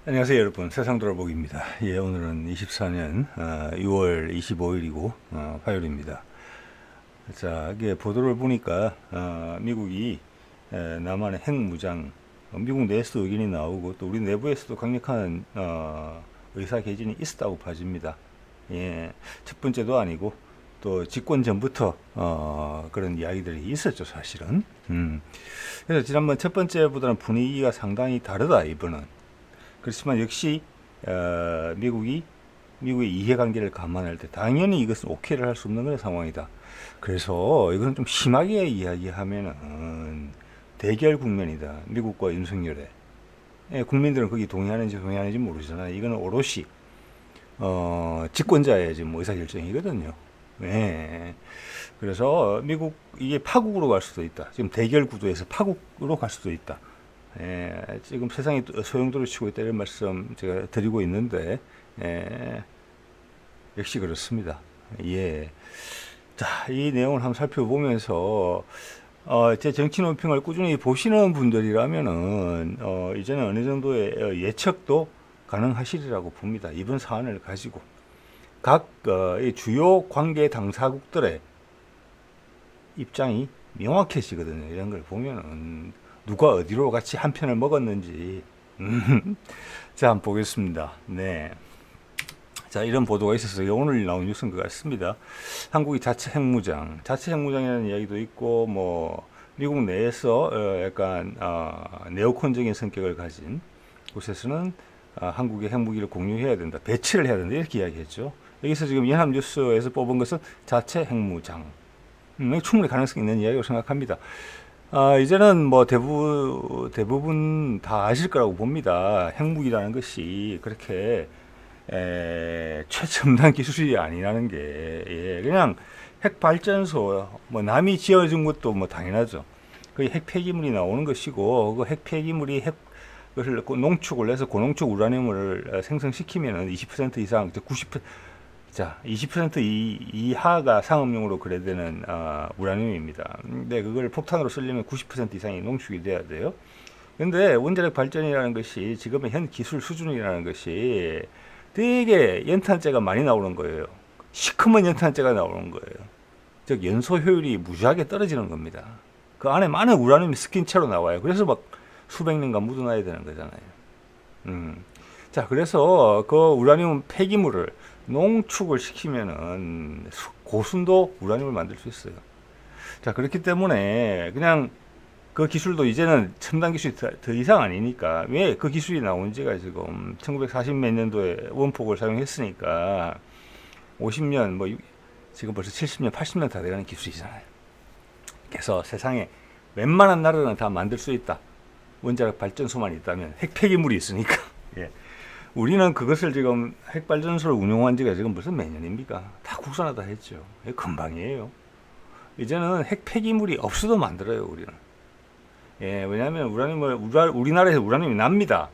안녕하세요 여러분, 세상 돌아보기입니다. 예, 오늘은 24년 6월 25일이고 화요일입니다. 자, 이게 보도를 보니까 미국이 남한의 핵무장, 미국 내에서도 의견이 나오고 또 우리 내부에서도 강력한 의사 개진이 있었다고 봐집니다. 예, 첫 번째도 아니고 또 집권 전부터 그런 이야기들이 있었죠, 사실은. 그래서 지난번 첫 번째보다는 분위기가 상당히 다르다 이번은. 그렇지만 역시 미국의 이해관계를 감안할 때 당연히 이것은 오케이를 할 수 없는 그런 상황이다. 그래서 이건 좀 심하게 이야기하면은 대결 국면이다. 미국과 윤석열의. 예, 국민들은 거기 동의하는지 동의하는지 모르잖아요. 이거는 오롯이 집권자의 지금 의사결정이거든요. 예. 그래서 미국 이게 파국으로 갈 수도 있다. 지금 대결 구도에서 파국으로 갈 수도 있다. 예, 지금 세상이 소용돌이 치고 있다 이런 말씀 제가 드리고 있는데 역시 그렇습니다. 예. 자, 이 내용을 한번 살펴보면서 제 정치 논평을 꾸준히 보시는 분들이라면은 이제는 어느 정도의 예측도 가능하시리라고 봅니다. 이번 사안을 가지고 각 이 주요 관계 당사국들의 입장이 명확해지거든요. 이런 걸 보면은 누가 어디로 같이 한 편을 먹었는지. 자, 한번 보겠습니다. 네. 자, 이런 보도가 있어서 오늘 나온 뉴스인 것 같습니다. 한국이 자체 핵무장이라는 이야기도 있고, 뭐 미국 내에서 약간 네오콘적인 성격을 가진 곳에서는 한국의 핵무기를 공유해야 된다, 배치를 해야 된다 이렇게 이야기했죠. 여기서 지금 연합뉴스에서 뽑은 것은 자체 핵무장. 충분히 가능성이 있는 이야기라고 생각합니다. 이제는 뭐 대부분 다 아실 거라고 봅니다. 핵무기라는 것이 그렇게 최첨단 기술이 아니라는 게, 예, 그냥 핵 발전소 뭐 남이 지어준 것도 뭐 당연하죠. 그 핵 폐기물이 나오는 것이고 그 핵 폐기물이 그것을 농축을 해서 고농축 우라늄을 생성시키면은 20% 이상, 90%, 자, 20% 이하가 상업용으로 그래되는 우라늄입니다. 근데 그걸 폭탄으로 쓰려면 90% 이상이 농축이 돼야 돼요. 근데 원자력 발전이라는 것이 지금의 현 기술 수준이라는 것이 되게 연탄재가 많이 나오는 거예요. 시커먼 연탄재가 나오는 거예요. 즉 연소 효율이 무지하게 떨어지는 겁니다. 그 안에 많은 우라늄이 스킨 채로 나와요. 그래서 막 수백 년간 묻어놔야 되는 거잖아요. 자, 그래서 그 우라늄 폐기물을 농축을 시키면은 고순도 우라늄을 만들 수 있어요. 자, 그렇기 때문에 그냥 그 기술도 이제는 첨단 기술이 더 이상 아니니까, 왜 그 기술이 나온 지가 지금 1940 몇 년도에 원폭을 사용했으니까 50년, 뭐 지금 벌써 70년, 80년 다 돼가는 기술이잖아요. 그래서 세상에 웬만한 나라는 다 만들 수 있다. 원자력 발전소만 있다면, 핵 폐기물이 있으니까. 예. 우리는 그것을 지금 핵발전소를 운용한 지가 지금 무슨 몇 년입니까? 다 국산화다 했죠. 금방이에요. 이제는 핵 폐기물이 없어도 만들어요, 우리는. 예, 왜냐하면 우리나라에서 우라늄이 납니다.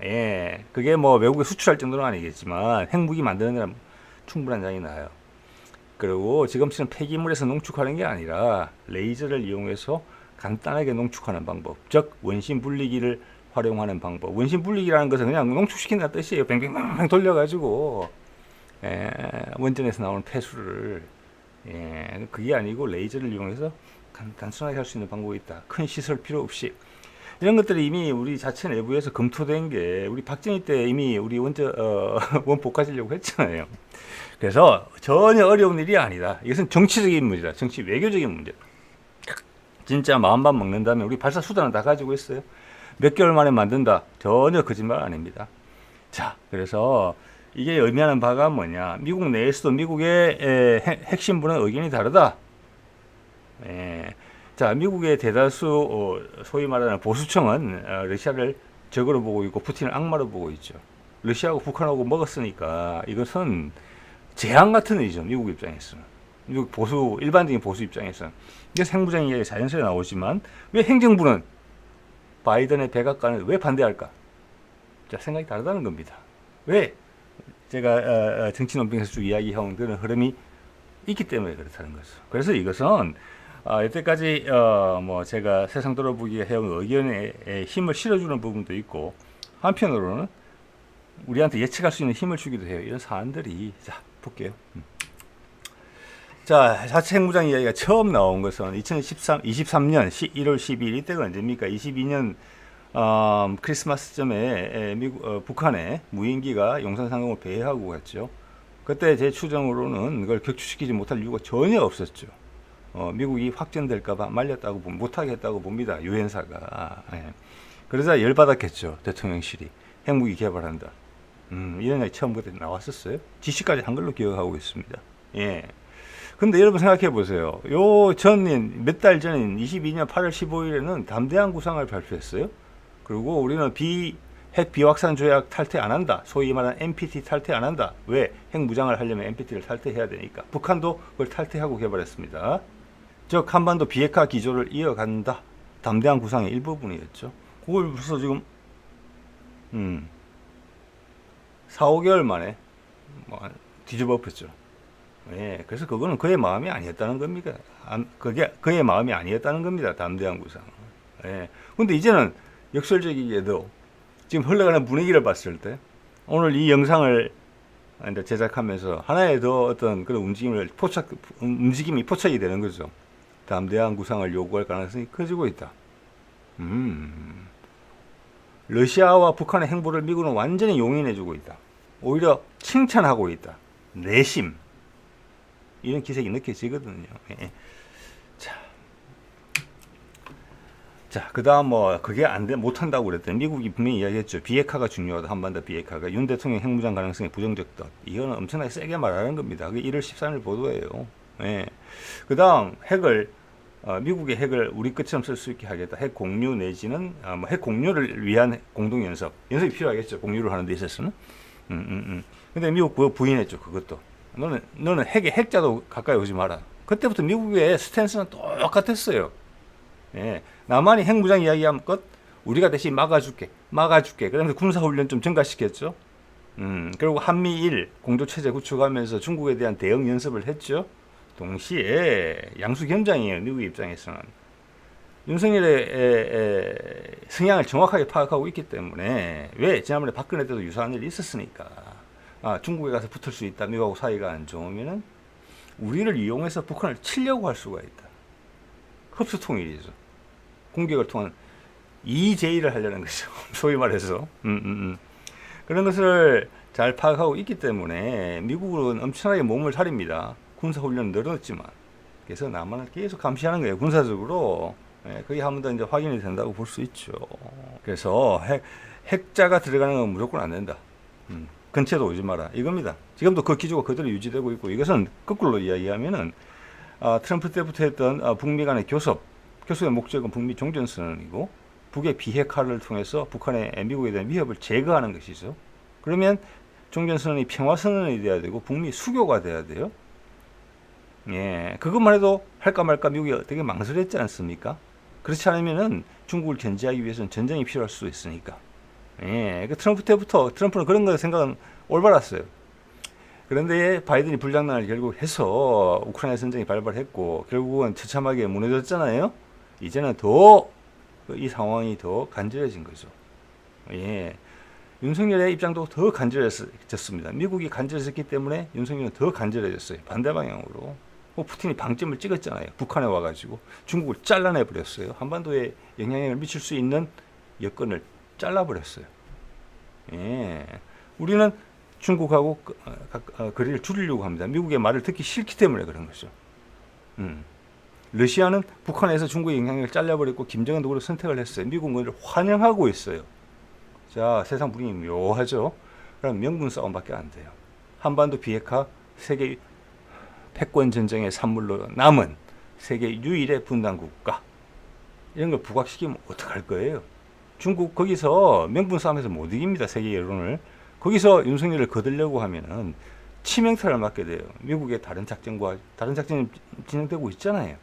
예, 그게 뭐 외국에 수출할 정도는 아니겠지만 핵무기 만드는 데는 충분한 양이 나요. 그리고 지금처럼 폐기물에서 농축하는 게 아니라 레이저를 이용해서 간단하게 농축하는 방법, 즉 원심 분리기를 활용하는 방법. 원심 분리기라는 것은 그냥 농축시킨다는 뜻이에요. 뱅뱅뱅 돌려가지고 원전에서 나오는 폐수를, 그게 아니고 레이저를 이용해서 단순하게 할 수 있는 방법이 있다. 큰 시설 필요 없이. 이런 것들이 이미 우리 자체 내부에서 검토된 게, 우리 박정희 때 이미 우리 원폭 가지려고 했잖아요. 그래서 전혀 어려운 일이 아니다. 이것은 정치적인 문제다. 정치 외교적인 문제다. 진짜 마음만 먹는다면 우리 발사 수단은 다 가지고 있어요. 몇 개월 만에 만든다. 전혀 거짓말 아닙니다. 자, 그래서 이게 의미하는 바가 뭐냐. 미국 내에서도 미국의 핵심부는 의견이 다르다. 자, 미국의 대다수 소위 말하는 보수층은 러시아를 적으로 보고 있고 푸틴을 악마로 보고 있죠. 러시아하고 북한하고 먹었으니까 이것은 재앙 같은 일이죠. 미국 입장에서는. 미국 일반적인 보수 입장에서는. 이게 핵무장 이야기 자연스레 나오지만 왜 행정부는 바이든의 백악관을 왜 반대할까? 자, 생각이 다르다는 겁니다. 왜? 제가 정치 논평에서 쭉 이야기해온 그런 흐름이 있기 때문에 그렇다는 거죠. 그래서 이것은 여태까지 뭐 제가 세상 돌아보기에 해온 의견에 힘을 실어주는 부분도 있고, 한편으로는 우리한테 예측할 수 있는 힘을 주기도 해요. 이런 사안들이. 자, 볼게요. 자, 자체 핵무장 이야기가 처음 나온 것은 2023년 1월 12일, 이때가 언제입니까? 22년 크리스마스쯤에 북한에 무인기가 용산상공을 배회하고 갔죠. 그때 제 추정으로는 그걸 격추시키지 못할 이유가 전혀 없었죠. 미국이 확전될까봐 말렸다고, 못하게 했다고 봅니다. 유엔사가. 예. 그러자 열받았겠죠. 대통령실이. 핵무기 개발한다. 이런 얘기 처음 그때 나왔었어요. 지시까지 한 걸로 기억하고 있습니다. 예. 근데 여러분 생각해 보세요. 요 전인, 몇 달 전인 22년 8월 15일에는 담대한 구상을 발표했어요. 그리고 우리는 핵 비확산 조약 탈퇴 안 한다. 소위 말하는 NPT 탈퇴 안 한다. 왜? 핵 무장을 하려면 NPT를 탈퇴해야 되니까. 북한도 그걸 탈퇴하고 개발했습니다. 즉 한반도 비핵화 기조를 이어간다. 담대한 구상의 일부분이었죠. 그걸 벌써 지금 4, 5개월 만에 뒤집어 엎었죠. 예, 그래서 그거는 그의 마음이 아니었다는 겁니다. 그게 그의 마음이 아니었다는 겁니다. 담대한 구상. 예. 근데 이제는 역설적이게도 지금 흘러가는 분위기를 봤을 때 오늘 이 영상을 제작하면서 하나의 더 어떤 그런 움직임이 포착이 되는 거죠. 담대한 구상을 요구할 가능성이 커지고 있다. 러시아와 북한의 행보를 미국은 완전히 용인해주고 있다. 오히려 칭찬하고 있다. 내심. 이런 기색이 느껴지거든요. 예. 자, 그 다음 그게 못한다고 그랬더니 미국이 분명히 이야기했죠. 비핵화가 중요하다. 한반도 비핵화가. 윤 대통령 핵무장 가능성이 부정적다. 이거는 엄청나게 세게 말하는 겁니다. 그게 1월 13일 보도예요. 예. 그 다음 미국의 핵을 우리 것처럼 쓸 수 있게 하겠다. 핵 공유 내지는 핵 공유를 위한 공동연습. 연습이 필요하겠죠. 공유를 하는 데 있어서는. 근데 미국 그거 부인했죠. 그것도. 너는 핵자도 가까이 오지 마라. 그때부터 미국의 스탠스는 똑같았어요. 예. 남한이 핵무장 이야기하면 것 우리가 대신 막아줄게. 그러면서 군사훈련 좀 증가시켰죠. 그리고 한미일 공조체제 구축하면서 중국에 대한 대응 연습을 했죠. 동시에 양수겸장이에요. 미국 입장에서는. 윤석열의 성향을 정확하게 파악하고 있기 때문에 왜 지난번에 박근혜 때도 유사한 일이 있었으니까 중국에 가서 붙을 수 있다. 미국하고 사이가 안 좋으면은 우리를 이용해서 북한을 치려고 할 수가 있다. 흡수통일이죠. 공격을 통한 EJ를 하려는 거죠. 소위 말해서. 그런 것을 잘 파악하고 있기 때문에 미국은 엄청나게 몸을 사립니다. 군사훈련은 늘었지만. 그래서 남한을 계속 감시하는 거예요. 군사적으로. 예, 그게 한 번 더 이제 확인이 된다고 볼 수 있죠. 그래서 핵자가 들어가는 건 무조건 안 된다. 근처도 오지 마라. 이겁니다. 지금도 그 기조가 그대로 유지되고 있고, 이것은 거꾸로 이야기하면은 트럼프 때부터 했던 북미 간의 교섭의 목적은 북미 종전선언이고 북의 비핵화를 통해서 북한의 미국에 대한 위협을 제거하는 것이죠. 그러면 종전선언이 평화선언이 돼야 되고 북미 수교가 돼야 돼요. 예, 그것만 해도 할까 말까 미국이 되게 망설였지 않습니까? 그렇지 않으면은 중국을 견제하기 위해서는 전쟁이 필요할 수도 있으니까. 예, 그 트럼프 때부터 트럼프는 그런 거 생각은 올바랐어요. 그런데 바이든이 불장난을 결국 해서 우크라이나 전쟁이 발발했고 결국은 처참하게 무너졌잖아요. 이제는 더 이 상황이 더 간절해진 거죠. 예, 윤석열의 입장도 더 간절해졌습니다. 미국이 간절해졌기 때문에 윤석열은 더 간절해졌어요. 반대 방향으로. 푸틴이 방점을 찍었잖아요. 북한에 와가지고 중국을 잘라내버렸어요. 한반도에 영향력을 미칠 수 있는 여건을 잘라버렸어요. 예, 우리는 중국하고 거리를 줄이려고 합니다. 미국의 말을 듣기 싫기 때문에 그런 거죠. 러시아는 북한에서 중국의 영향력을 잘라버렸고 김정은 도구를 선택을 했어요. 미국은 그걸 환영하고 있어요. 자, 세상 분위기 묘하죠. 그럼 명분 싸움밖에 안 돼요. 한반도 비핵화, 세계 패권 전쟁의 산물로 남은 세계 유일의 분단 국가, 이런 걸 부각시키면 어떡할 거예요? 중국 거기서 명분 싸움에서 못 이깁니다. 세계 여론을. 거기서 윤석열을 거들려고 하면은 치명타를 맞게 돼요. 미국의 다른 작전이 진행되고 있잖아요.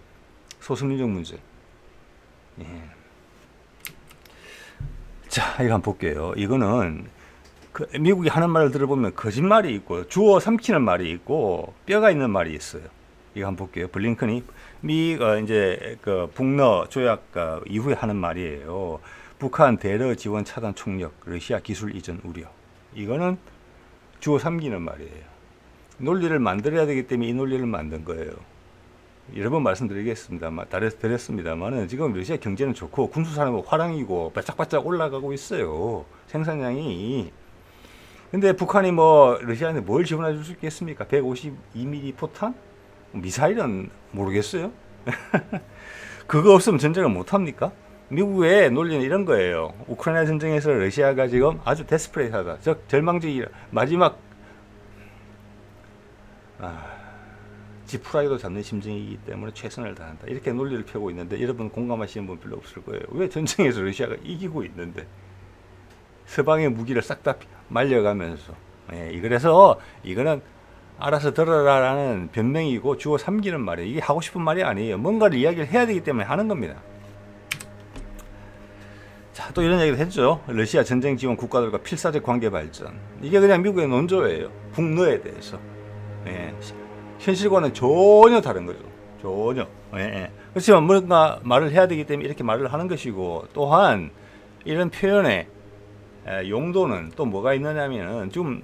소수민족 문제. 예. 자, 이거 한번 볼게요. 이거는 미국이 하는 말을 들어보면 거짓말이 있고 주워 삼키는 말이 있고 뼈가 있는 말이 있어요. 이거 한번 볼게요. 블링컨이 이제 그 북러 조약 이후에 하는 말이에요. 북한 대러 지원 차단 총력, 러시아 기술 이전 우려. 이거는 주어 삼기는 말이에요. 논리를 만들어야 되기 때문에 이 논리를 만든 거예요. 여러 번 말씀드렸습니다만은 지금 러시아 경제는 좋고 군수산업은 화랑이고 바짝바짝 올라가고 있어요. 생산량이. 근데 북한이 뭐 러시아한테 뭘 지원해 줄 수 있겠습니까? 152mm 포탄? 미사일은 모르겠어요. 그거 없으면 전쟁을 못 합니까? 미국의 논리는 이런 거예요. 우크라이나 전쟁에서 러시아가 지금 아주 데스프레이트하다. 즉 절망적이 마지막 지 프라이도 잡는 심정이기 때문에 최선을 다한다. 이렇게 논리를 펴고 있는데 여러분 공감하시는 분 별로 없을 거예요. 왜 전쟁에서 러시아가 이기고 있는데 서방의 무기를 싹 다 말려가면서. 그래서 이거는 알아서 들어라라는 변명이고 주어 삼기는 말이에요. 이게 하고 싶은 말이 아니에요. 뭔가를 이야기를 해야 되기 때문에 하는 겁니다. 자, 또 이런 얘기도 했죠. 러시아 전쟁 지원 국가들과 필사적 관계 발전. 이게 그냥 미국의 논조예요. 북러에 대해서. 현실과는 전혀 다른 거죠. 전혀. 그렇지만 뭔가 말을 해야 되기 때문에 이렇게 말을 하는 것이고, 또한 이런 표현의 용도는 또 뭐가 있느냐면은 지금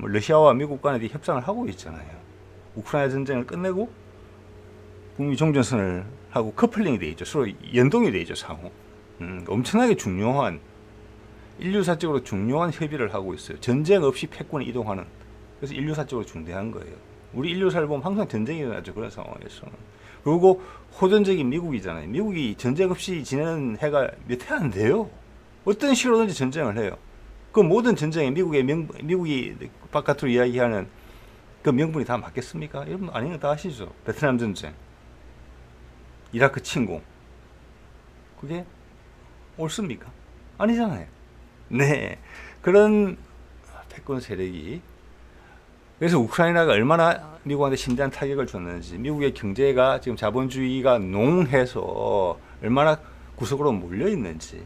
러시아와 미국 간에 협상을 하고 있잖아요. 우크라이나 전쟁을 끝내고 북미 종전선을 하고 커플링이 돼 있죠. 서로 연동이 돼 있죠. 상호. 엄청나게 중요한 인류사적으로 중요한 협의를 하고 있어요. 전쟁 없이 패권이 이동하는. 그래서 인류사적으로 중대한 거예요. 우리 인류사를 보면 항상 전쟁이 일어나죠. 그런 상황에서는. 그리고 호전적인 미국이잖아요. 미국이 전쟁 없이 지내는 해가 몇 해 안 돼요. 어떤 식으로든지 전쟁을 해요. 그 모든 전쟁에 미국이 바깥으로 이야기하는 그 명분이 다 맞겠습니까? 여러분 아닌 거 다 아시죠? 베트남 전쟁, 이라크 침공. 그게 옳습니까? 아니잖아요. 네. 그런 패권 세력이, 그래서 우크라이나가 얼마나 미국한테 심대한 타격을 줬는지, 미국의 경제가 지금 자본주의가 농해서 얼마나 구석으로 몰려 있는지,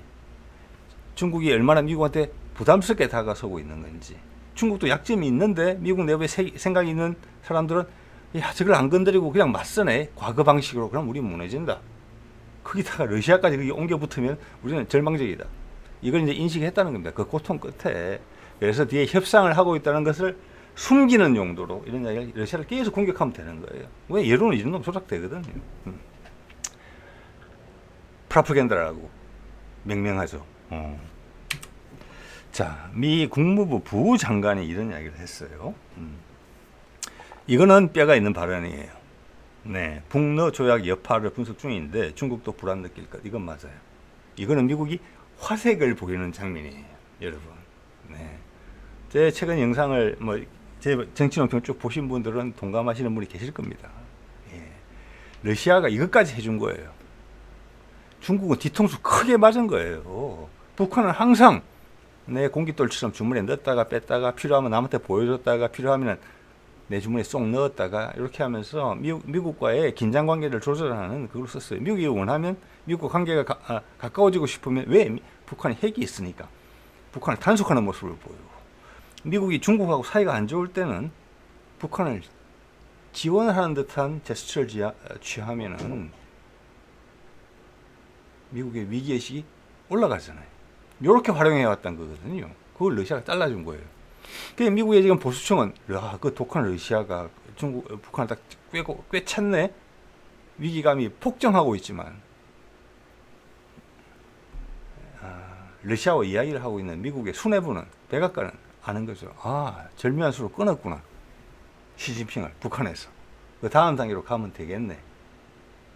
중국이 얼마나 미국한테 부담스럽게 다가서고 있는 건지, 중국도 약점이 있는데 미국 내부에 생각이 있는 사람들은 야, 저걸 안 건드리고 그냥 맞서네. 과거 방식으로. 그럼 우리 무너진다. 거기다가 러시아까지 거기 옮겨 붙으면 우리는 절망적이다. 이걸 이제 인식했다는 겁니다. 그 고통 끝에. 그래서 뒤에 협상을 하고 있다는 것을 숨기는 용도로 이런 이야기를, 러시아를 계속 공격하면 되는 거예요. 왜? 여론은 이 정도면 조작되거든요. 프로파간다라고 명명하죠. 자, 미 국무부 부장관이 이런 이야기를 했어요. 이거는 뼈가 있는 발언이에요. 네, 북러 조약 여파를 분석 중인데 중국도 불안 느낄 것. 이건 맞아요. 이거는 미국이 화색을 보이는 장면이에요, 여러분. 네, 제 최근 영상을 제 정치논평 쭉 보신 분들은 동감하시는 분이 계실 겁니다. 러시아가 이것까지 해준 거예요. 중국은 뒤통수 크게 맞은 거예요. 북한은 항상 내 공깃돌처럼 주머니에 넣었다가 뺐다가 필요하면 남한테 보여줬다가 필요하면 내 주머니에 쏙 넣었다가 이렇게 하면서 미국과의 긴장 관계를 조절하는 그걸 썼어요. 미국이 원하면 미국과 관계가 가까워지고 싶으면, 왜? 북한이 핵이 있으니까 북한을 단속하는 모습을 보이고, 미국이 중국하고 사이가 안 좋을 때는 북한을 지원하는 듯한 제스처를 취하면은 미국의 위기의식이 올라가잖아요. 이렇게 활용해 왔던 거거든요. 그걸 러시아가 잘라준 거예요. 그 미국의 지금 보수층은 그 독한 러시아가 북한을 딱 꿰찼네. 위기감이 폭증하고 있지만 러시아와 이야기를 하고 있는 미국의 수뇌부는, 백악관은 아는 거죠. 절묘한 수로 끊었구나. 시진핑을 북한에서. 그 다음 단계로 가면 되겠네.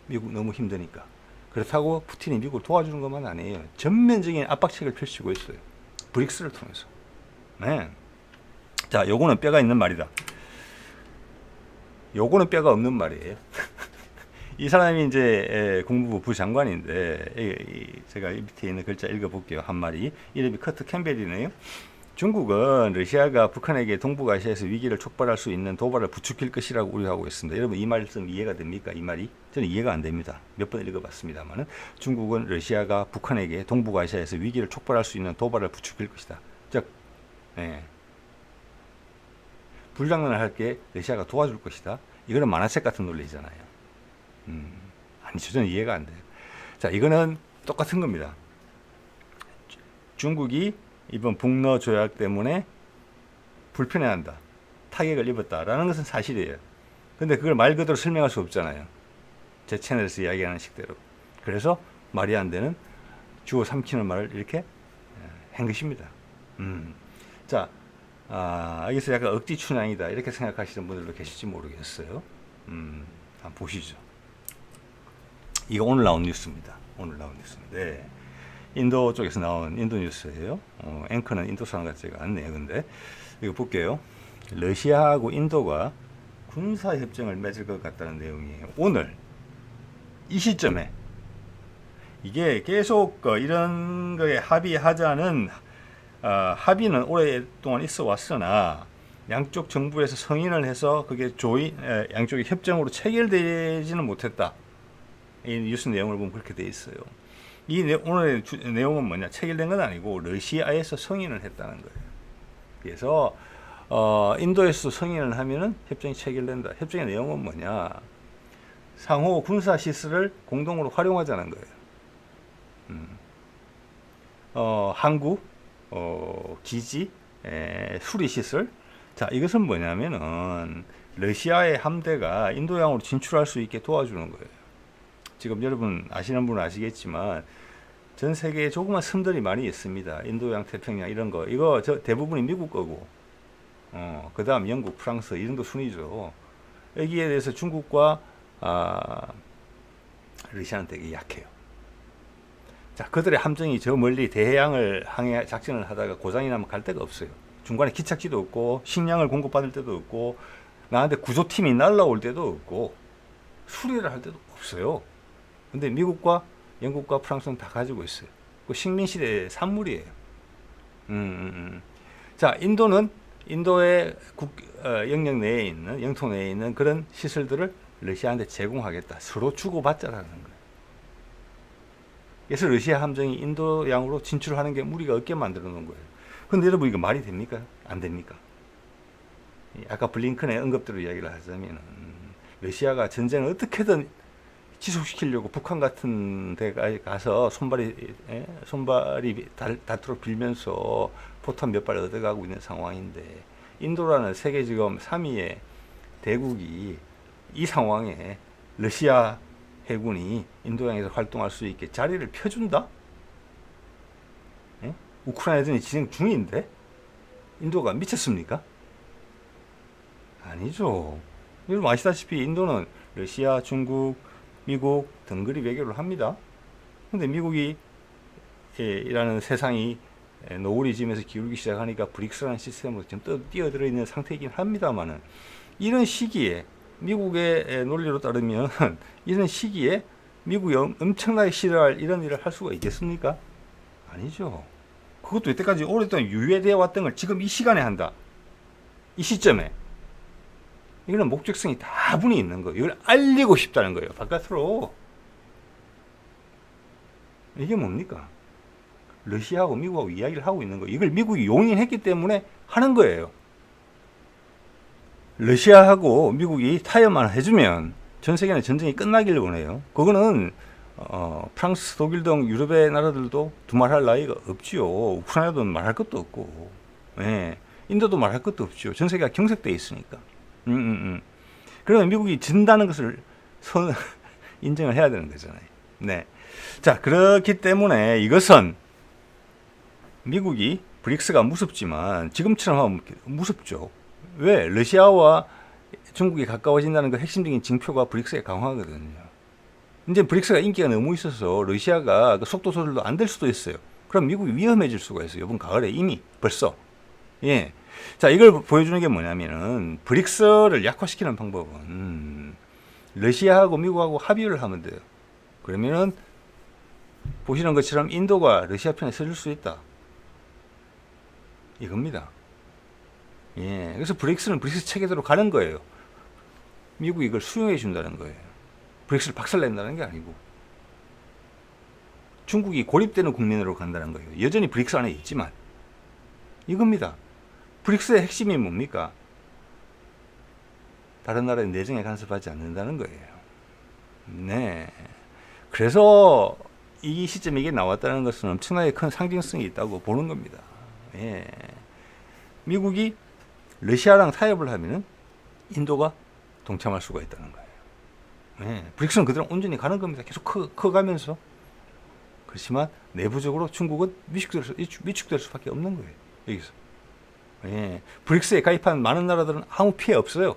미국 너무 힘드니까. 그렇다고 푸틴이 미국을 도와주는 것만 아니에요. 전면적인 압박책을 펼치고 있어요. 브릭스를 통해서. 네. 자, 요거는 뼈가 있는 말이다. 요거는 뼈가 없는 말이에요. 이 사람이 이제 국무부 부장관인데, 제가 밑에 있는 글자 읽어볼게요. 한 마리. 이름이 커트 캠벨이네요. 중국은 러시아가 북한에게 동북아시아에서 위기를 촉발할 수 있는 도발을 부추길 것이라고 우려하고 있습니다. 여러분 이 말씀 이해가 됩니까? 이 말이? 저는 이해가 안 됩니다. 몇 번 읽어봤습니다만, 중국은 러시아가 북한에게 동북아시아에서 위기를 촉발할 수 있는 도발을 부추길 것이다. 즉, 불장난을 할 게 러시아가 도와줄 것이다. 이거는 만화책 같은 논리잖아요. 아니죠. 저는 이해가 안 돼요. 자, 이거는 똑같은 겁니다. 중국이 이번 북러 조약 때문에 불편해한다, 타격을 입었다라는 것은 사실이에요. 근데 그걸 말 그대로 설명할 수 없잖아요. 제 채널에서 이야기하는 식대로. 그래서 말이 안 되는 주워 삼키는 말을 이렇게 한 것입니다. 자, 여기서 약간 억지 춘향이다 이렇게 생각하시는 분들도 계실지 모르겠어요. 한번 보시죠. 이거 오늘 나온 뉴스입니다. 오늘 나온 뉴스인데, 네. 인도 쪽에서 나온 인도 뉴스예요. 앵커는 인도 사람 같지가 않네요. 근데 이거 볼게요. 러시아하고 인도가 군사 협정을 맺을 것 같다는 내용이에요. 오늘 이 시점에 이게 계속 이런 거에 합의하자는 합의는 오랫동안 있어 왔으나 양쪽 정부에서 성인을 해서 그게 양쪽의 협정으로 체결되지는 못했다. 이 뉴스 내용을 보면 그렇게 돼 있어요. 오늘의 내용은 뭐냐? 체결된 건 아니고 러시아에서 승인을 했다는 거예요. 그래서 인도에서 승인을 하면은 협정이 체결된다. 협정의 내용은 뭐냐? 상호 군사 시설을 공동으로 활용하자는 거예요. 항구, 기지, 수리 시설. 자, 이것은 뭐냐면은 러시아의 함대가 인도양으로 진출할 수 있게 도와주는 거예요. 지금 여러분 아시는 분은 아시겠지만 전 세계에 조그만 섬들이 많이 있습니다. 인도양, 태평양 이런 거. 이거 대부분이 미국 거고, 그 다음 영국, 프랑스 이 정도 순위죠. 여기에 대해서 중국과 러시아는 되게 약해요. 자, 그들의 함정이 저 멀리 대해양을 항해 작전을 하다가 고장이 나면 갈 데가 없어요. 중간에 기착지도 없고 식량을 공급받을 때도 없고 나한테 구조팀이 날라올 때도 없고 수리를 할 때도 없어요. 근데 미국과 영국과 프랑스는 다 가지고 있어요. 그 식민시대의 산물이에요. 자, 인도는 인도의 영역 내에 있는, 영토 내에 있는 그런 시설들을 러시아한테 제공하겠다. 서로 주고받자라는 거예요. 그래서 러시아 함정이 인도양으로 진출하는 게 무리가 없게 만들어 놓은 거예요. 근데 여러분 이거 말이 됩니까? 안 됩니까? 아까 블링컨의 언급대로 이야기를 하자면 러시아가 전쟁을 어떻게든 지속시키려고 북한 같은 데 가서 손발이 닳도록 빌면서 포탄 몇 발 얻어가고 있는 상황인데, 인도라는 세계 지금 3위의 대국이 이 상황에 러시아 해군이 인도양에서 활동할 수 있게 자리를 펴준다? 우크라이나전이 진행 중인데 인도가 미쳤습니까? 아니죠. 여러분 아시다시피 인도는 러시아, 중국, 미국 등거리 외교를 합니다. 근데 미국이 이라는 세상이 노을이 지면서 기울기 시작하니까 브릭스라는 시스템으로 지금 뛰어들어 있는 상태이긴 합니다만은, 이런 시기에 미국의 논리로 따르면 이런 시기에 미국이 엄청나게 싫어할 이런 일을 할 수가 있겠습니까? 아니죠. 그것도 이때까지 오랫동안 유예되어 왔던 걸 지금 이 시간에 한다. 이 시점에. 이거는 목적성이 다분히 있는 거예요. 이걸 알리고 싶다는 거예요. 바깥으로. 이게 뭡니까? 러시아하고 미국하고 이야기를 하고 있는 거예요. 이걸 미국이 용인했기 때문에 하는 거예요. 러시아하고 미국이 타협만 해주면 전 세계는 전쟁이 끝나기를 원해요. 그거는 프랑스, 독일 등 유럽의 나라들도 두말할 나위가 없지요. 우크라이나도 말할 것도 없고, 인도도 말할 것도 없죠. 전 세계가 경색되어 있으니까. 그러면 미국이 진다는 것을 인정을 해야 되는 거잖아요. 네. 자, 그렇기 때문에 이것은 미국이 브릭스가 무섭지만 지금처럼 하면 무섭죠. 왜? 러시아와 중국이 가까워진다는 그 핵심적인 징표가 브릭스에 강화하거든요. 이제 브릭스가 인기가 너무 있어서 러시아가 그 속도 조절도 안 될 수도 있어요. 그럼 미국이 위험해질 수가 있어요. 이번 가을에 이미 벌써. 예. 자, 이걸 보여주는 게 뭐냐면은 브릭스를 약화시키는 방법은 러시아하고 미국하고 합의를 하면 돼요. 그러면은 보시는 것처럼 인도가 러시아 편에 서줄 수 있다. 이겁니다. 예. 그래서 브릭스는 브릭스 체계대로 가는 거예요. 미국이 이걸 수용해 준다는 거예요. 브릭스를 박살낸다는 게 아니고. 중국이 고립되는 국면으로 간다는 거예요. 여전히 브릭스 안에 있지만. 이겁니다. 브릭스의 핵심이 뭡니까? 다른 나라의 내정에 간섭하지 않는다는 거예요. 네. 그래서 이 시점에 이게 나왔다는 것은 엄청나게 큰 상징성이 있다고 보는 겁니다. 예. 미국이 러시아랑 타협을 하면은 인도가 동참할 수가 있다는 거예요. 예. 브릭스는 그대로 온전히 가는 겁니다. 계속 커가면서. 그렇지만 내부적으로 중국은 위축될 수밖에 없는 거예요. 여기서. 예. 브릭스에 가입한 많은 나라들은 아무 피해 없어요.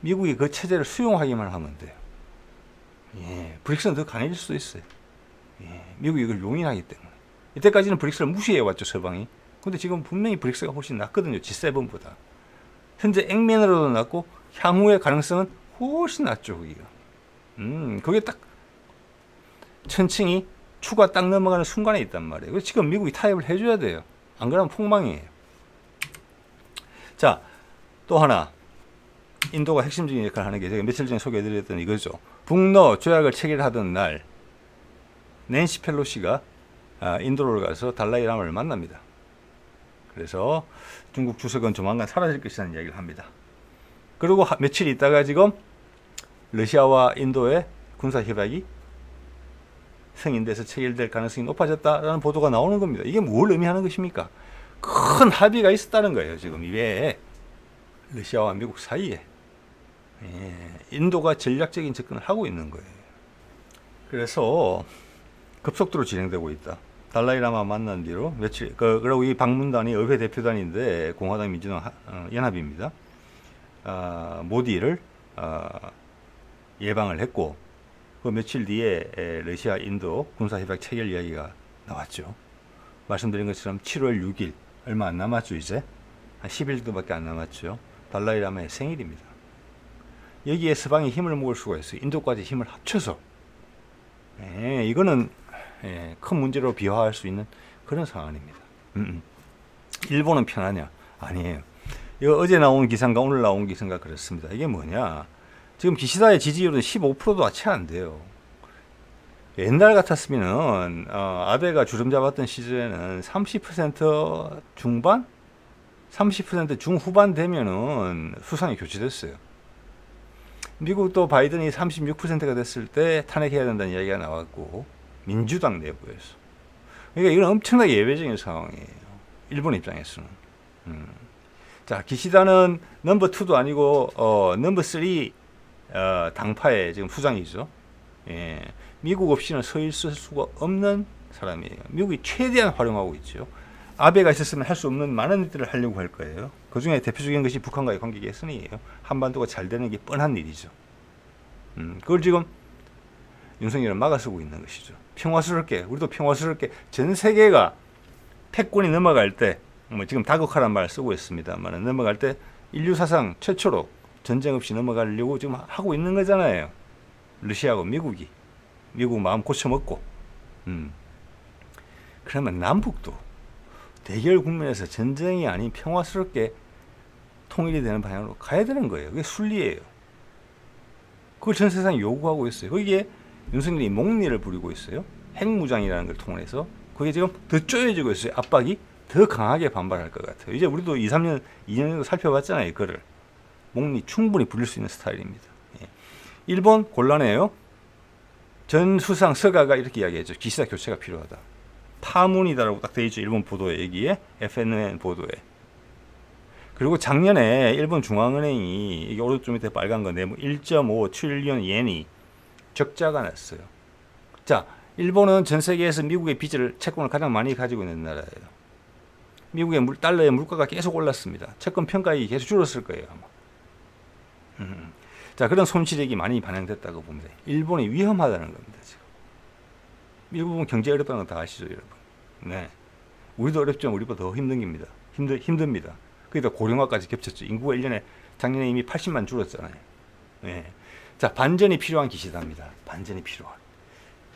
미국이 그 체제를 수용하기만 하면 돼요. 예. 브릭스는 더 강해질 수도 있어요. 예. 미국이 이걸 용인하기 때문에. 이때까지는 브릭스를 무시해왔죠, 서방이. 근데 지금 분명히 브릭스가 훨씬 낫거든요, G7보다. 현재 액면으로도 낫고 향후의 가능성은 훨씬 낫죠, 거기가. 그게 딱 천칭이 추가 딱 넘어가는 순간에 있단 말이에요. 그래서 지금 미국이 타협을 해줘야 돼요. 안 그러면 폭망이에요. 자, 또 하나. 인도가 핵심적인 역할을 하는 게 제가 며칠 전에 소개해드렸던 이거죠. 북러 조약을 체결하던 날 낸시 펠로시가 인도를 가서 달라이 라마를 만납니다. 그래서 중국 주석은 조만간 사라질 것이라는 이야기를 합니다. 그리고 며칠 있다가 지금 러시아와 인도의 군사협약이 승인돼서 체결될 가능성이 높아졌다라는 보도가 나오는 겁니다. 이게 뭘 의미하는 것입니까? 큰 합의가 있었다는 거예요. 지금 이외에 러시아와 미국 사이에 인도가 전략적인 접근을 하고 있는 거예요. 그래서 급속도로 진행되고 있다. 달라이라마 만난 뒤로 며칠, 그리고 이 방문단이 의회 대표단인데 공화당 민주당 연합입니다. 모디를 예방을 했고 그 며칠 뒤에 러시아 인도 군사협약 체결 이야기가 나왔죠. 말씀드린 것처럼 7월 6일 얼마 안 남았죠. 이제 한 10일도밖에 안 남았죠. 달라이라마의 생일입니다. 여기에 서방이 힘을 모을 수가 있어요. 인도까지 힘을 합쳐서. 이거는 큰 문제로 비화할 수 있는 그런 상황입니다. 일본은 편하냐? 아니에요. 이거 어제 나온 기사인가 오늘 나온 기사인가 그렇습니다. 이게 뭐냐? 지금 기시다의 지지율은 15%도 채 안 돼요. 옛날 같았으면은 아베가 주름 잡았던 시절에는 30% 중반, 30% 중후반 되면은 수상이 교체됐어요. 미국도 바이든이 36%가 됐을 때 탄핵해야 된다는 이야기가 나왔고 민주당 내부에서. 그러니까 이건 엄청나게 예외적인 상황이에요. 일본 입장에서는. 자, 기시다는 넘버 2도 아니고 넘버 3 당파의 지금 수장이죠. 예. 미국 없이는 서 있을 수가 없는 사람이에요. 미국이 최대한 활용하고 있죠. 아베가 있었으면 할 수 없는 많은 일들을 하려고 할 거예요. 그 중에 대표적인 것이 북한과의 관계 개선이에요. 한반도가 잘 되는 게 뻔한 일이죠. 그걸 지금 윤석열은 막아서고 있는 것이죠. 평화스럽게, 우리도 평화스럽게 전 세계가 패권이 넘어갈 때, 뭐 지금 다국화란 말을 쓰고 있습니다만 넘어갈 때 인류 사상 최초로 전쟁 없이 넘어가려고 지금 하고 있는 거잖아요. 러시아하고 미국이. 미국 마음 고쳐먹고. 그러면 남북도 대결 국면에서 전쟁이 아닌 평화스럽게 통일이 되는 방향으로 가야 되는 거예요. 그게 순리예요. 그걸 전 세상이 요구하고 있어요. 거기에 윤석열이 목리를 부리고 있어요. 핵무장이라는 걸 통해서. 그게 지금 더 쪼여지고 있어요. 압박이 더 강하게 반발할 것 같아요. 이제 우리도 2, 3년, 2년 정도 살펴봤잖아요. 그거를. 목리 충분히 부릴 수 있는 스타일입니다. 예. 일본 곤란해요. 전 수상 서가가 이렇게 이야기했죠. 기시다 교체가 필요하다. 파문이다라고 딱 되어 있죠. 일본 보도에, 여기에 FNN 보도에. 그리고 작년에 일본 중앙은행이 이게 오른쪽 밑에 빨간 건데 1.5 트릴리언 옌이 적자가 났어요. 자, 일본은 전 세계에서 미국의 빚을 채권을 가장 많이 가지고 있는 나라예요. 미국의 달러의 물가가 계속 올랐습니다. 채권 평가액이 계속 줄었을 거예요, 아마. 자, 그런 손실액이 많이 반영됐다고 봅니다. 일본이 위험하다는 겁니다, 지금. 일본 경제 어렵다는 거 다 아시죠, 여러분? 네. 우리도 어렵지만 우리보다 더 힘든 겁니다. 힘듭니다. 거기다 고령화까지 겹쳤죠. 인구가 1년에 작년에 이미 80만 줄었잖아요. 네. 자, 반전이 필요한 기시다입니다. 반전이 필요한.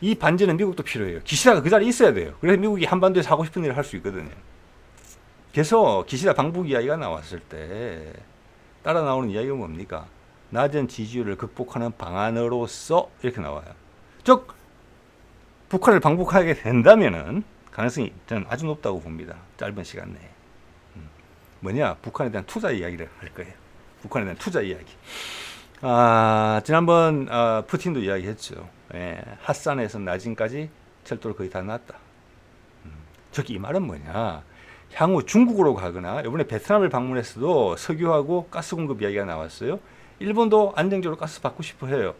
이 반전은 미국도 필요해요. 기시다가 그 자리에 있어야 돼요. 그래서 미국이 한반도에서 하고 싶은 일을 할 수 있거든요. 그래서 기시다 방북 이야기가 나왔을 때 따라 나오는 이야기가 뭡니까? 낮은 지지율을 극복하는 방안으로서 이렇게 나와요. 즉 북한을 방북하게 된다면은 가능성이 저는 아주 높다고 봅니다. 짧은 시간 내에. 뭐냐? 북한에 대한 투자 이야기를 할 거예요. 북한에 대한 투자 이야기. 지난번 푸틴도 이야기했죠. 예, 핫산에서 나진까지 철도를 거의 다 놨다. 즉 이 말은 뭐냐? 향후 중국으로 가거나 이번에 베트남을 방문했어도 석유하고 가스 공급 이야기가 나왔어요. 일본도 안정적으로 가스 받고 싶어 해요.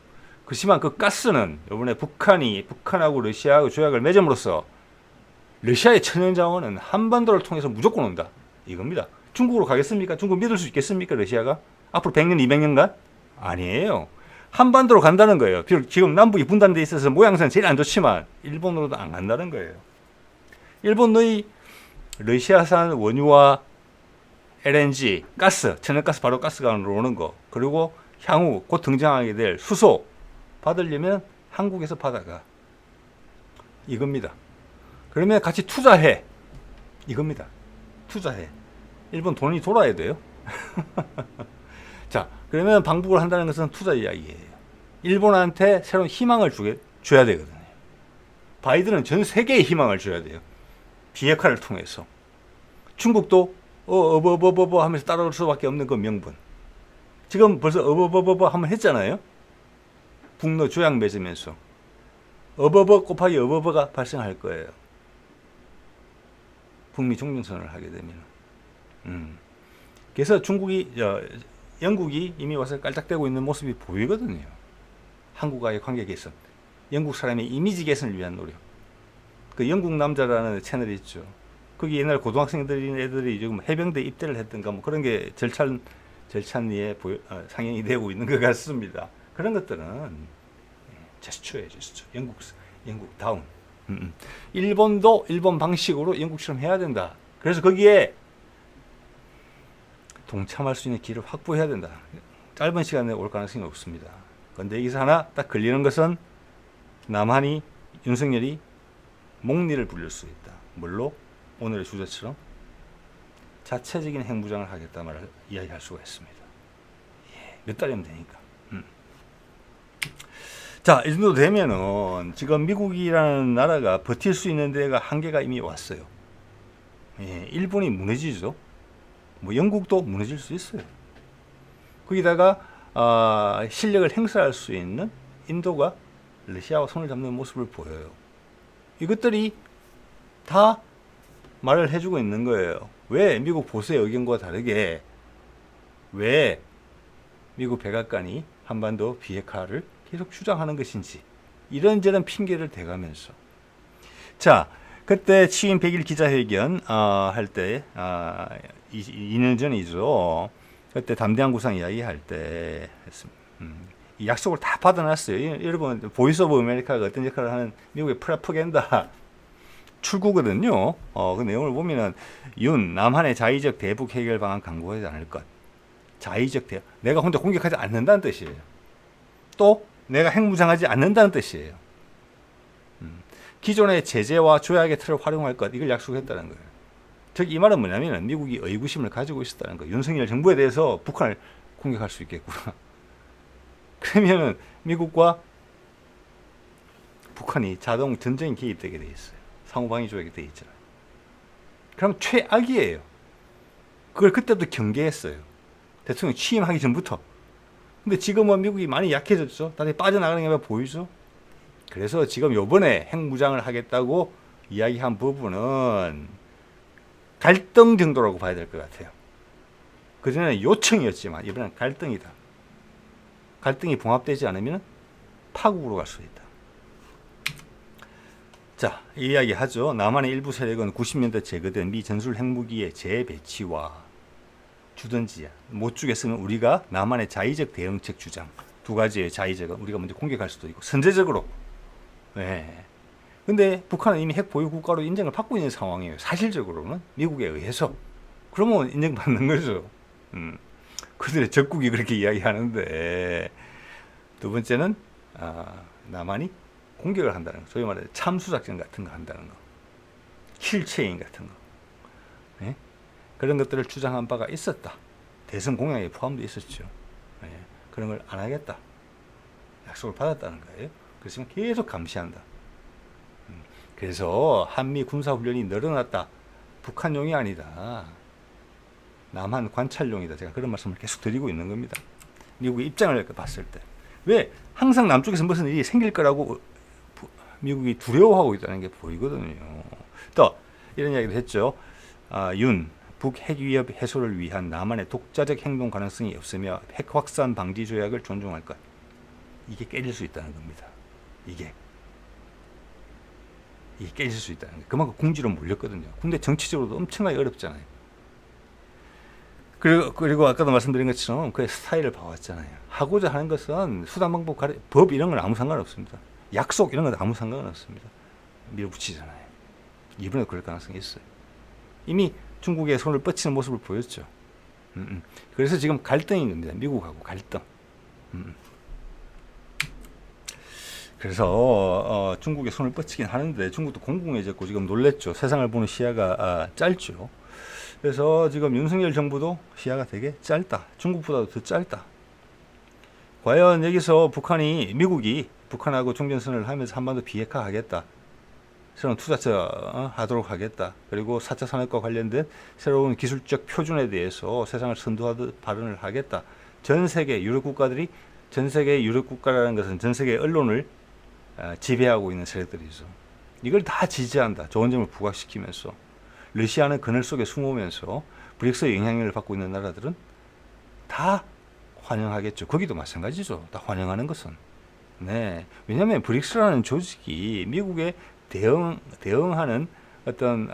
그렇지만 그 가스는 이번에 북한하고 러시아하고 조약을 맺음으로써 러시아의 천연자원은 한반도를 통해서 무조건 온다. 이겁니다. 중국으로 가겠습니까? 중국 믿을 수 있겠습니까? 러시아가? 앞으로 100년, 200년간? 아니에요. 한반도로 간다는 거예요. 비록 지금 남북이 분단돼 있어서 모양새는 제일 안 좋지만 일본으로도 안 간다는 거예요. 일본의 러시아산 원유와 LNG, 가스, 천연가스 바로 가스관으로 오는 거, 그리고 향후 곧 등장하게 될 수소 받으려면 한국에서 받아가. 이겁니다. 그러면 같이 투자해. 이겁니다. 투자해. 일본 돈이 돌아야 돼요. 자, 그러면 방북을 한다는 것은 투자 이야기예요. 일본한테 새로운 희망을 줘야 되거든요. 바이든은 전 세계에 희망을 줘야 돼요. 비핵화를 통해서. 중국도 어버버버버 하면서 따라올 수밖에 없는 그 명분. 지금 벌써 어버버버버 한번 했잖아요. 북러 조약 맺으면서. 어버버 곱하기 어버버가 발생할 거예요. 북미 종전선언을 하게 되면. 그래서 영국이 이미 와서 깔짝대고 있는 모습이 보이거든요. 한국과의 관계 개선. 영국 사람의 이미지 개선을 위한 노력. 그 영국 남자라는 채널이 있죠. 거기 옛날 애들이 지금 해병대 입대를 했던가 뭐 그런 게 절찬리에 상영이 되고 있는 것 같습니다. 그런 것들은 제스처예요, 제스처. 영국다운. 일본도 일본 방식으로 영국처럼 해야 된다. 그래서 거기에 동참할 수 있는 길을 확보해야 된다. 짧은 시간에 올 가능성이 없습니다. 그런데 여기서 하나 딱 걸리는 것은 남한이 윤석열이 목리를 불릴 수 있다. 뭘로? 오늘의 주제처럼 자체적인 핵무장을 하겠다 말을 이야기할 수가 있습니다. 몇 달이면 되니까. 자, 이 정도 되면은 지금 미국이라는 나라가 버틸 수 있는 데가 한계가 이미 왔어요. 일본이 무너지죠. 뭐 영국도 무너질 수 있어요. 거기다가 실력을 행사할 수 있는 인도가 러시아와 손을 잡는 모습을 보여요. 이것들이 다 말을 해주고 있는 거예요. 왜 미국 보수의 의견과 다르게 왜 미국 백악관이 한반도 비핵화를 계속 주장하는 것인지 이런저런 핑계를 대가면서 자 그때 취임 100일 기자회견 할 때 2년 전이죠. 그때 담대한 구상 이야기할 때 했습니다. 이 약속을 다 받아놨어요. 여러분 보이스 오브 아메리카가 어떤 역할을 하는 미국의 프로파간다 출구거든요. 그 내용을 보면은 남한의 자의적 대북 해결 방안 강구하지 않을 것. 자의적 대북. 내가 혼자 공격하지 않는다는 뜻이에요. 또 내가 핵무장하지 않는다는 뜻이에요. 기존의 제재와 조약의 틀을 활용할 것. 이걸 약속했다는 거예요. 즉 이 말은 뭐냐면 미국이 의구심을 가지고 있었다는 거예요. 윤석열 정부에 대해서 북한을 공격할 수 있겠구나. 그러면은 미국과 북한이 자동 전쟁에 개입되게 돼 있어요. 상호방위 조약이 돼 있잖아요. 그럼 최악이에요. 그걸 그때부터 경계했어요. 대통령 취임하기 전부터. 근데 지금은 미국이 많이 약해졌죠. 다시 빠져나가는 게 보이죠. 그래서 지금 요번에 핵무장을 하겠다고 이야기한 부분은 갈등 정도라고 봐야 될 것 같아요. 그전에는 요청이었지만 이번엔 갈등이다. 갈등이 봉합되지 않으면 파국으로 갈 수 있다. 자, 이 이야기 하죠. 남한의 일부 세력은 90년대 제거된 미 전술 핵무기의 재배치와 주든지 못 주겠으면 우리가 남한의 자의적 대응책 주장 두 가지의 자의적은 우리가 먼저 공격할 수도 있고 선제적으로. 네. 근데 북한은 이미 핵 보유 국가로 인정을 받고 있는 상황이에요. 사실적으로는 미국에 의해서. 그러면 인정받는 거죠. 그들의 적국이 그렇게 이야기하는데 두 번째는 남한이 공격을 한다는 거, 소위 말해 참수작전 같은 거 한다는 거, 킬체인 같은 거, 네? 그런 것들을 주장한 바가 있었다. 대선 공약에 포함도 있었죠. 네? 그런 걸 안 하겠다. 약속을 받았다는 거예요. 그래서 계속 감시한다. 그래서 한미 군사훈련이 늘어났다. 북한용이 아니다. 남한 관찰용이다. 제가 그런 말씀을 계속 드리고 있는 겁니다. 미국의 입장을 봤을 때. 왜? 항상 남쪽에서 무슨 일이 생길 거라고 미국이 두려워하고 있다는 게 보이거든요. 또 이런 이야기도 했죠. 윤 북 핵 위협 해소를 위한 남한의 독자적 행동 가능성이 없으며 핵 확산 방지 조약을 존중할 것. 이게 깨질 수 있다는 겁니다. 이게 깨질 수 있다는 게 그만큼 궁지로 몰렸거든요. 근데 정치적으로도 엄청나게 어렵잖아요. 그리고 아까도 말씀드린 것처럼 그의 스타일을 봐왔잖아요. 하고자 하는 것은 수단 방법 법 이런 건 아무 상관없습니다. 약속 이런 건 아무 상관없습니다. 밀어붙이잖아요. 이번에도 그럴 가능성이 있어요. 이미 중국에 손을 뻗치는 모습을 보였죠. 그래서 지금 갈등인 겁니다. 미국하고 갈등. 그래서 중국에 손을 뻗치긴 하는데 중국도 공공해졌고 지금 놀랬죠. 세상을 보는 시야가 짧죠. 그래서 지금 윤석열 정부도 시야가 되게 짧다. 중국보다도 더 짧다. 과연 여기서 미국이 북한하고 종전선언을 하면서 한반도 비핵화 하겠다. 새로운 투자처 하도록 하겠다. 그리고 4차 산업과 관련된 새로운 기술적 표준에 대해서 세상을 선도하듯 발언을 하겠다. 전 세계 유럽 국가라는 것은 전 세계 언론을 지배하고 있는 세력들이죠. 이걸 다 지지한다. 좋은 점을 부각시키면서 러시아는 그늘 속에 숨으면서 브릭스의 영향력을 받고 있는 나라들은 다 환영하겠죠. 거기도 마찬가지죠. 다 환영하는 것은. 네. 왜냐하면 브릭스라는 조직이 미국에 대응하는 어떤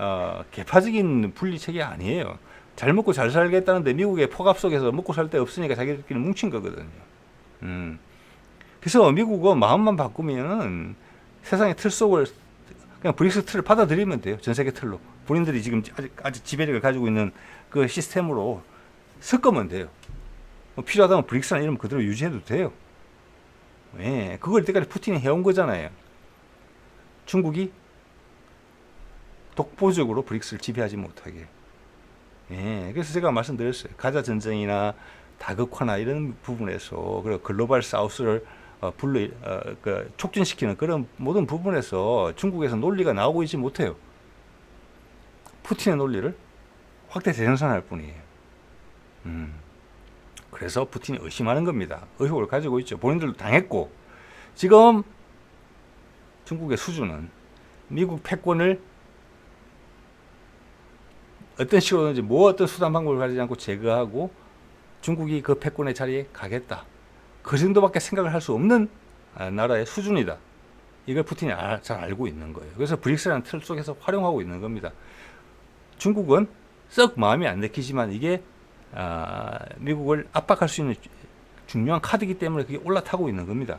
개파적인 분리체계 아니에요. 잘 먹고 잘 살겠다는데 미국의 폭압 속에서 먹고 살 데 없으니까 자기들끼리 뭉친 거거든요. 그래서 미국은 마음만 바꾸면 세상의 틀 속을 그냥 브릭스 틀을 받아들이면 돼요. 전 세계 틀로. 본인들이 지금 아직 지배력을 가지고 있는 그 시스템으로 섞으면 돼요. 필요하다면 브릭스라는 이름 그대로 유지해도 돼요. 예, 그걸 이때까지 푸틴이 해온 거잖아요. 중국이 독보적으로 브릭스를 지배하지 못하게. 예, 그래서 제가 말씀드렸어요. 가자 전쟁이나 다극화나 이런 부분에서 그리고 글로벌 사우스를 촉진시키는 그런 모든 부분에서 중국에서 논리가 나오고 있지 못해요. 푸틴의 논리를 확대 재생산할 뿐이에요. 그래서 푸틴이 의심하는 겁니다. 의혹을 가지고 있죠. 본인들도 당했고 지금 중국의 수준은 미국 패권을 어떤 식으로든지 어떤 수단 방법을 가리지 않고 제거하고 중국이 그 패권의 자리에 가겠다. 그 정도밖에 생각을 할 수 없는 나라의 수준이다. 이걸 푸틴이 잘 알고 있는 거예요. 그래서 브릭스라는 틀 속에서 활용하고 있는 겁니다. 중국은 썩 마음이 안 내키지만 이게 미국을 압박할 수 있는 중요한 카드이기 때문에 그게 올라타고 있는 겁니다.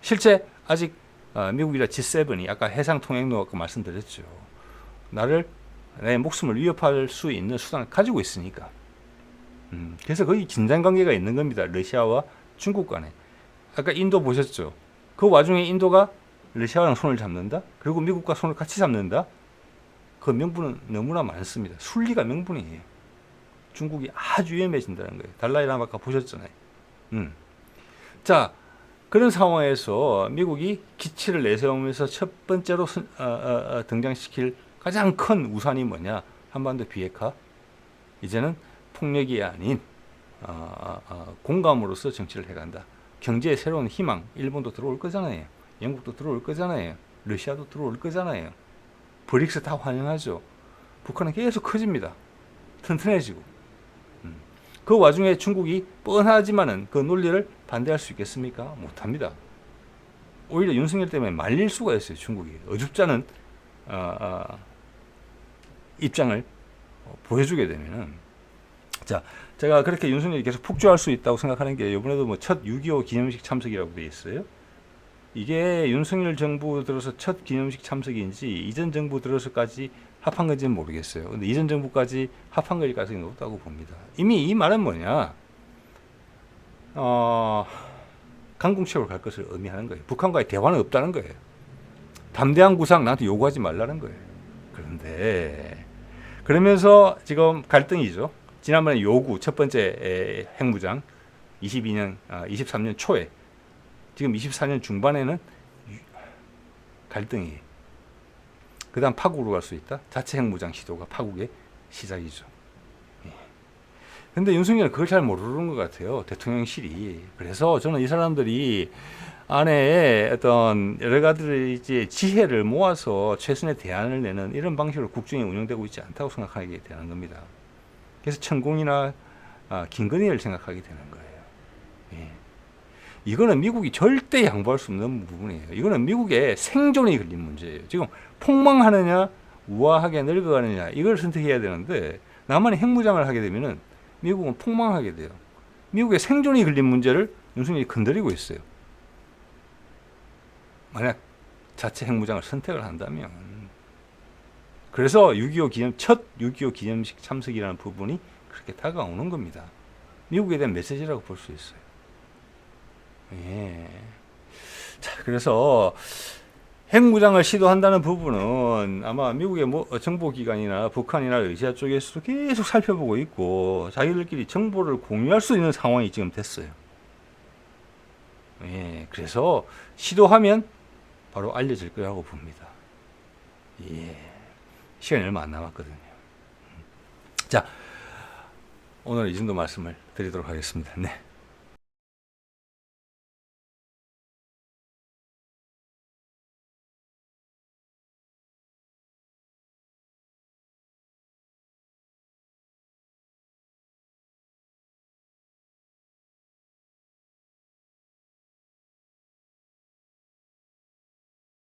실제 아직 미국이라 G7이 아까 해상 통행로 아까 말씀드렸죠. 내 목숨을 위협할 수 있는 수단을 가지고 있으니까. 그래서 거기 긴장 관계가 있는 겁니다. 러시아와 중국 간에. 아까 인도 보셨죠. 그 와중에 인도가 러시아랑 손을 잡는다. 그리고 미국과 손을 같이 잡는다. 그 명분은 너무나 많습니다. 순리가 명분이에요. 중국이 아주 위험해진다는 거예요. 달라이라마 아까 보셨잖아요. 자, 그런 상황에서 미국이 기치를 내세우면서 첫 번째로 등장시킬 가장 큰 우산이 뭐냐? 한반도 비핵화. 이제는 폭력이 아닌 공감으로서 정치를 해간다. 경제의 새로운 희망. 일본도 들어올 거잖아요. 영국도 들어올 거잖아요. 러시아도 들어올 거잖아요. 브릭스 다 환영하죠. 북한은 계속 커집니다. 튼튼해지고. 그 와중에 중국이 뻔하지만은 그 논리를 반대할 수 있겠습니까? 못합니다. 오히려 윤석열 때문에 말릴 수가 있어요. 중국이. 어줍잖은 입장을 보여주게 되면은. 자, 제가 그렇게 윤석열이 계속 폭주할 수 있다고 생각하는 게 이번에도 뭐 첫 6.25 기념식 참석이라고 되어 있어요. 이게 윤석열 정부 들어서 첫 기념식 참석인지 이전 정부 들어서까지 합한 건지는 모르겠어요. 근데 이전 정부까지 합한 걸 가능성이 높다고 봅니다. 이미 이 말은 뭐냐? 강공책으로 갈 것을 의미하는 거예요. 북한과의 대화는 없다는 거예요. 담대한 구상 나한테 요구하지 말라는 거예요. 그런데 그러면서 지금 갈등이죠. 지난번에 요구 첫 번째 핵무장 23년 초에 지금 24년 중반에는 갈등이 그 다음 파국으로 갈 수 있다. 자체 핵무장 시도가 파국의 시작이죠. 예. 근데 윤석열은 그걸 잘 모르는 것 같아요. 대통령실이. 그래서 저는 이 사람들이 안에 어떤 여러 가지 이제 지혜를 모아서 최선의 대안을 내는 이런 방식으로 국정이 운영되고 있지 않다고 생각하게 되는 겁니다. 그래서 천공이나 김건희를 생각하게 되는 거예요. 예. 이거는 미국이 절대 양보할 수 없는 부분이에요. 이거는 미국의 생존이 걸린 문제예요. 지금 폭망하느냐, 우아하게 늙어가느냐, 이걸 선택해야 되는데, 남한이 핵무장을 하게 되면은 미국은 폭망하게 돼요. 미국의 생존이 걸린 문제를 윤석열이 건드리고 있어요. 만약 자체 핵무장을 선택을 한다면. 그래서 6.25 기념, 첫 6.25 기념식 참석이라는 부분이 그렇게 다가오는 겁니다. 미국에 대한 메시지라고 볼 수 있어요. 예. 자, 그래서 핵무장을 시도한다는 부분은 아마 미국의 정보기관이나 북한이나 러시아 쪽에서도 계속 살펴보고 있고 자기들끼리 정보를 공유할 수 있는 상황이 지금 됐어요. 예, 그래서 시도하면 바로 알려질 거라고 봅니다. 예, 시간이 얼마 안 남았거든요. 자, 오늘 이 정도 말씀을 드리도록 하겠습니다. 네.